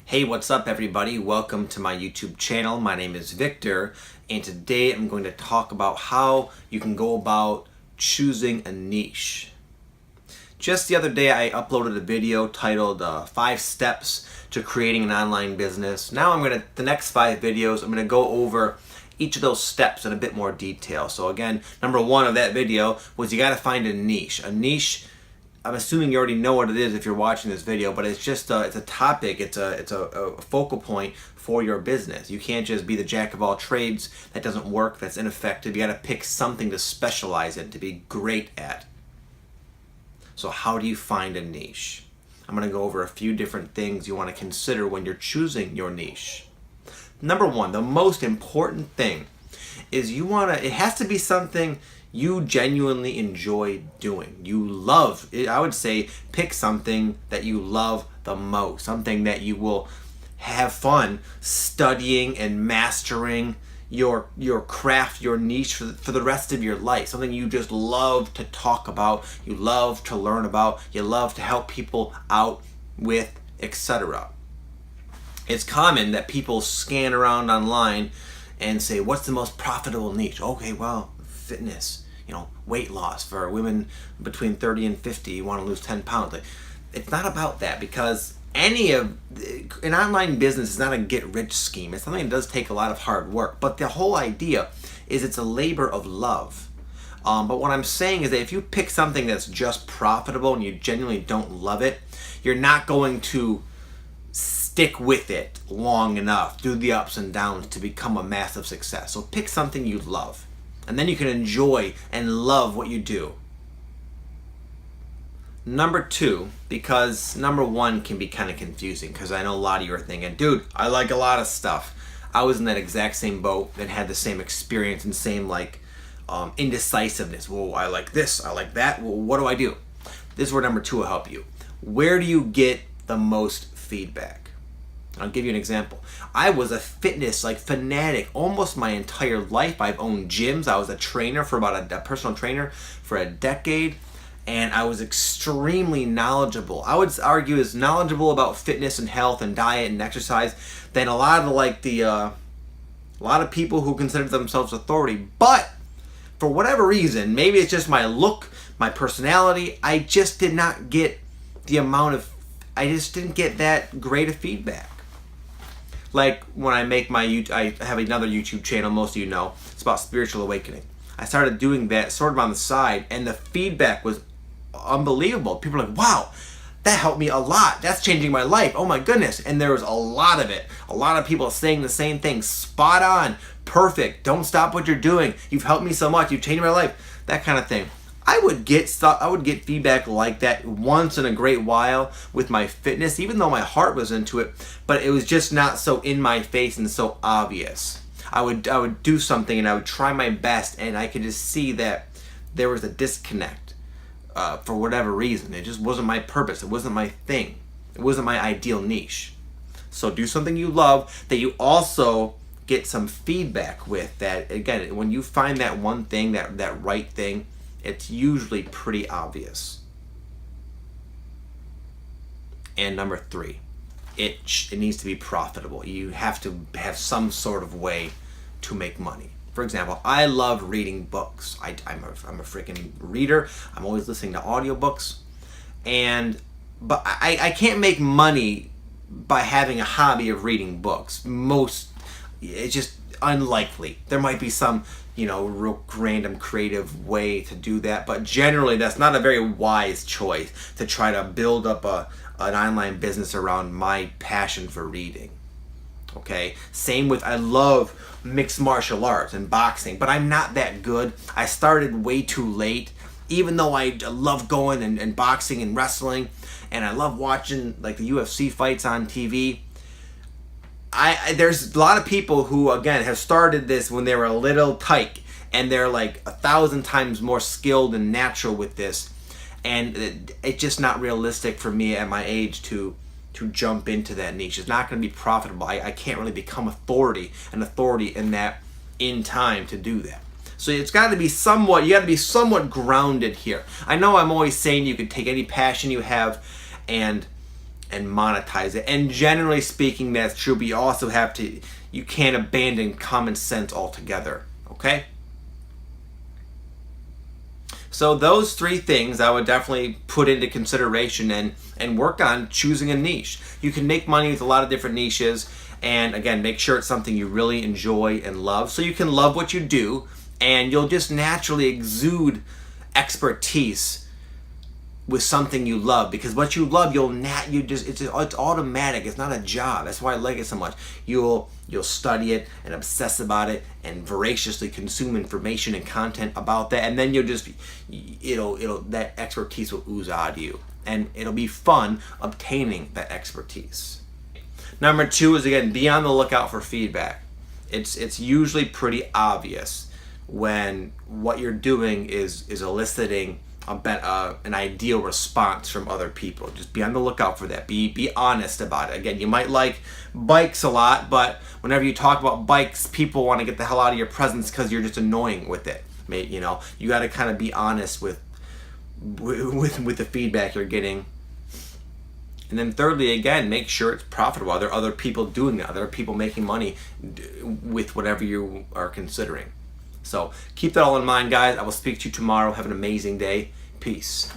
Hey, what's up everybody? Welcome to my YouTube channel. My name is Victor, and today I'm going to talk about how you can go about choosing a niche. Just the other day I uploaded a video titled 5 Steps to Creating an Online Business. Now the next 5 videos, I'm going to go over each of those steps in a bit more detail. So again, number 1 of that video was you got to find a niche. A niche, I'm assuming you already know what it is if you're watching this video, but it's just it's a topic, it's a focal point for your business. You can't just be the jack of all trades. That doesn't work, that's ineffective. You got to pick something to specialize in, to be great at. So how do you find a niche? I'm going to go over a few different things you want to consider when you're choosing your niche. Number 1, the most important thing is it has to be something you genuinely enjoy doing. You love, I would say, pick something that you love the most, something that you will have fun studying and mastering your craft, your niche for the rest of your life. Something you just love to talk about, you love to learn about, you love to help people out with, etc. It's common that people scan around online and say, what's the most profitable niche? Okay, well, fitness, weight loss for women between 30 and 50, you want to lose 10 pounds. It's not about that, because an online business is not a get-rich scheme. It's something that does take a lot of hard work, but the whole idea is it's a labor of love. But what I'm saying is that if you pick something that's just profitable and you genuinely don't love it, you're not going to stick with it long enough, do the ups and downs to become a massive success. So pick something you love, and then you can enjoy and love what you do. Number 2, because number 1 can be kind of confusing, because I know a lot of you are thinking, dude, I like a lot of stuff. I was in that exact same boat and had the same experience and same indecisiveness. Well, I like this, I like that. Well, what do I do? This is where number 2 will help you. Where do you get the most feedback? I'll give you an example. I was a fitness fanatic almost my entire life. I've owned gyms. I was a trainer for a personal trainer for a decade, and I was extremely knowledgeable. I would argue as knowledgeable about fitness and health and diet and exercise than a lot of a lot of people who consider themselves authority. But for whatever reason, maybe it's just my look, my personality, I just did not get I just didn't get that great of feedback. Like when I have another YouTube channel, most of you know, it's about spiritual awakening. I started doing that sort of on the side, and the feedback was unbelievable. People are like, wow, that helped me a lot. That's changing my life. Oh my goodness. And there was a lot of it. A lot of people saying the same thing. Spot on. Perfect. Don't stop what you're doing. You've helped me so much. You've changed my life. That kind of thing. I would get feedback like that once in a great while with my fitness, even though my heart was into it, but it was just not so in my face and so obvious. I would do something and I would try my best, and I could just see that there was a disconnect for whatever reason. It just wasn't my purpose. It wasn't my thing. It wasn't my ideal niche. So do something you love that you also get some feedback with. That, again, when you find that one thing, that right thing, it's usually pretty obvious. And number 3, it needs to be profitable. You have to have some sort of way to make money. For example, I love reading books. I'm a freaking reader. I'm always listening to audiobooks. But I can't make money by having a hobby of reading books. It's just unlikely. There might be some real random creative way to do that, but generally that's not a very wise choice to try to build up an online business around my passion for reading. Okay, same with, I love mixed martial arts and boxing, but I'm not that good. I started way too late, even though I love going and boxing and wrestling, and I love watching the UFC fights on TV. There's a lot of people who, again, have started this when they were a little tyke, and they're 1,000 times more skilled and natural with this, and it's just not realistic for me at my age to jump into that niche. It's not going to be profitable. I can't really become an authority in that in time to do that. So you got to be somewhat grounded here. I know I'm always saying you could take any passion you have and and monetize it. And generally speaking, that's true, but you also have to, you can't abandon common sense altogether, okay? So those three things I would definitely put into consideration and work on choosing a niche. You can make money with a lot of different niches, and again, make sure it's something you really enjoy and love, so you can love what you do, and you'll just naturally exude expertise with something you love, because what you love, it's automatic. It's not a job. That's why I like it so much. You'll study it and obsess about it and voraciously consume information and content about that, and then you'll just that expertise will ooze out of you, and it'll be fun obtaining that expertise. Number 2 is, again, be on the lookout for feedback. It's usually pretty obvious when what you're doing is eliciting an ideal response from other people. Just be on the lookout for that. Be honest about it. Again, you might like bikes a lot, but whenever you talk about bikes, people want to get the hell out of your presence because you're just annoying with it. You got to kind of be honest with the feedback you're getting. And then thirdly, again, make sure it's profitable. Are there other people doing that? Are there people making money with whatever you are considering? So keep that all in mind, guys. I will speak to you tomorrow. Have an amazing day. Peace.